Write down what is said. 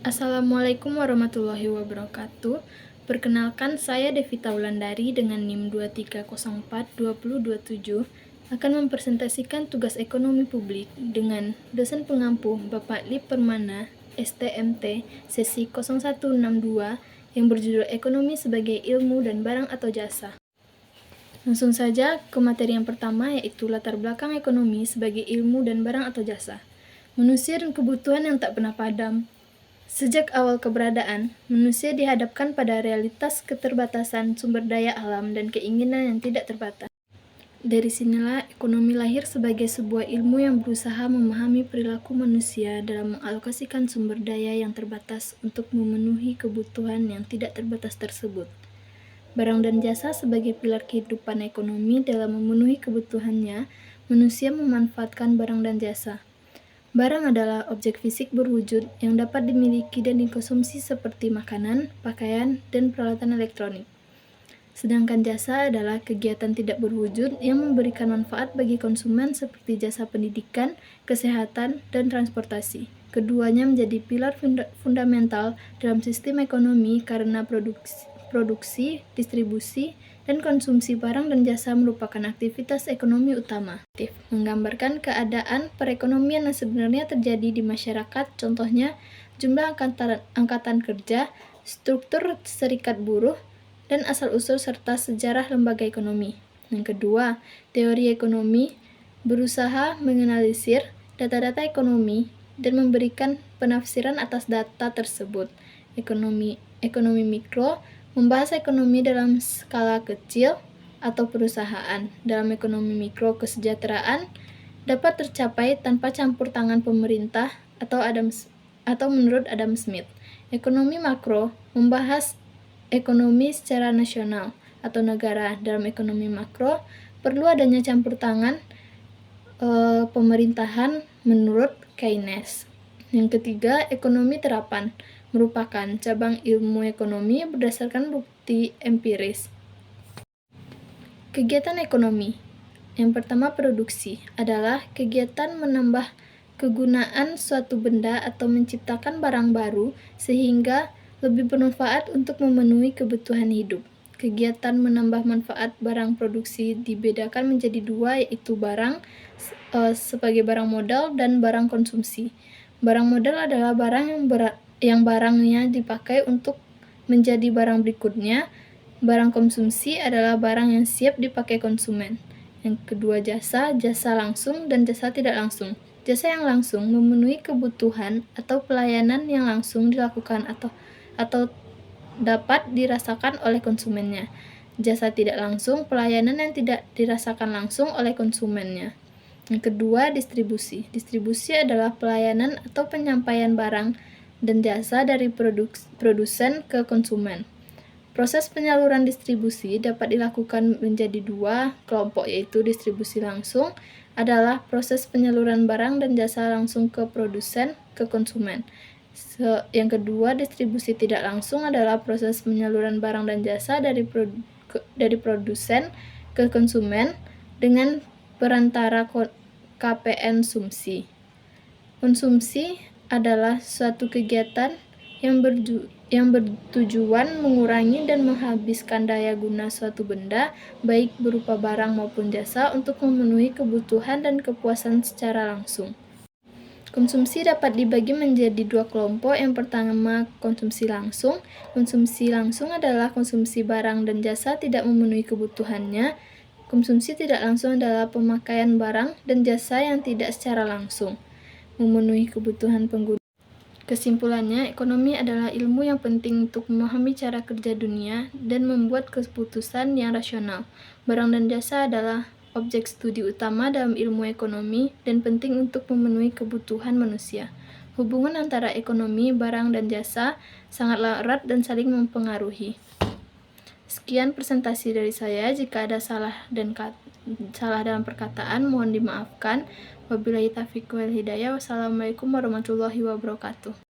Assalamualaikum warahmatullahi wabarakatuh. Perkenalkan, saya Devita Wulandari dengan NIM 23042027 akan mempresentasikan tugas ekonomi publik dengan dosen pengampu Bapak Lip Permana, STMT, sesi 0162 yang berjudul Ekonomi sebagai Ilmu dan Barang atau Jasa. Langsung saja ke materi yang pertama, yaitu latar belakang ekonomi sebagai ilmu dan barang atau jasa. Manusia dan kebutuhan yang tak pernah padam. Sejak awal keberadaan, manusia dihadapkan pada realitas keterbatasan sumber daya alam dan keinginan yang tidak terbatas. Dari sinilah ekonomi lahir sebagai sebuah ilmu yang berusaha memahami perilaku manusia dalam mengalokasikan sumber daya yang terbatas untuk memenuhi kebutuhan yang tidak terbatas tersebut. Barang dan jasa sebagai pilar kehidupan ekonomi. Dalam memenuhi kebutuhannya, manusia memanfaatkan barang dan jasa. Barang adalah objek fisik berwujud yang dapat dimiliki dan dikonsumsi seperti makanan, pakaian, dan peralatan elektronik. Sedangkan jasa adalah kegiatan tidak berwujud yang memberikan manfaat bagi konsumen seperti jasa pendidikan, kesehatan, dan transportasi. Keduanya menjadi pilar fundamental dalam sistem ekonomi karena produksi, distribusi, dan konsumsi barang dan jasa merupakan aktivitas ekonomi utama. Menggambarkan keadaan perekonomian yang sebenarnya terjadi di masyarakat, contohnya jumlah angkatan kerja, struktur serikat buruh, dan asal-usul serta sejarah lembaga ekonomi. Yang kedua, teori ekonomi berusaha menganalisir data-data ekonomi dan memberikan penafsiran atas data tersebut. Ekonomi mikro membahas ekonomi dalam skala kecil atau perusahaan. Dalam ekonomi mikro, kesejahteraan dapat tercapai tanpa campur tangan pemerintah atau menurut Adam Smith. Ekonomi makro membahas ekonomi secara nasional atau negara. Dalam ekonomi makro perlu adanya campur tangan pemerintahan menurut Keynes. Yang ketiga, ekonomi terapan merupakan cabang ilmu ekonomi berdasarkan bukti empiris. Kegiatan ekonomi. Yang pertama, produksi adalah kegiatan menambah kegunaan suatu benda atau menciptakan barang baru sehingga lebih bermanfaat untuk memenuhi kebutuhan hidup. Kegiatan menambah manfaat barang produksi dibedakan menjadi dua, yaitu barang sebagai barang modal dan barang konsumsi. Barang modal adalah barang yang barangnya dipakai untuk menjadi barang berikutnya. Barang konsumsi adalah barang yang siap dipakai konsumen. Yang kedua, jasa langsung dan jasa tidak langsung. Jasa yang langsung memenuhi kebutuhan atau pelayanan yang langsung dilakukan atau dapat dirasakan oleh konsumennya. Jasa tidak langsung, pelayanan yang tidak dirasakan langsung oleh konsumennya. Yang kedua, distribusi. Distribusi adalah pelayanan atau penyampaian barang dan jasa dari produsen ke konsumen. Proses penyaluran distribusi dapat dilakukan menjadi dua kelompok, yaitu distribusi langsung adalah proses penyaluran barang dan jasa langsung ke produsen ke konsumen. Yang kedua, distribusi tidak langsung adalah proses penyaluran barang dan jasa dari produsen ke konsumen dengan perantara KPN sumsi. Konsumsi adalah suatu kegiatan yang bertujuan mengurangi dan menghabiskan daya guna suatu benda, baik berupa barang maupun jasa, untuk memenuhi kebutuhan dan kepuasan secara langsung. Konsumsi dapat dibagi menjadi dua kelompok. Yang pertama, konsumsi langsung. Konsumsi langsung adalah konsumsi barang dan jasa tidak memenuhi kebutuhannya. Konsumsi tidak langsung adalah pemakaian barang dan jasa yang tidak secara langsung memenuhi kebutuhan pengguna. Kesimpulannya, ekonomi adalah ilmu yang penting untuk memahami cara kerja dunia dan membuat keputusan yang rasional. Barang dan jasa adalah objek studi utama dalam ilmu ekonomi dan penting untuk memenuhi kebutuhan manusia. Hubungan antara ekonomi, barang, dan jasa sangatlah erat dan saling mempengaruhi. Sekian presentasi dari saya. Jika ada salah dalam perkataan, mohon dimaafkan. Wabillahi taufiq wal hidayah. Wassalamualaikum warahmatullahi wabarakatuh.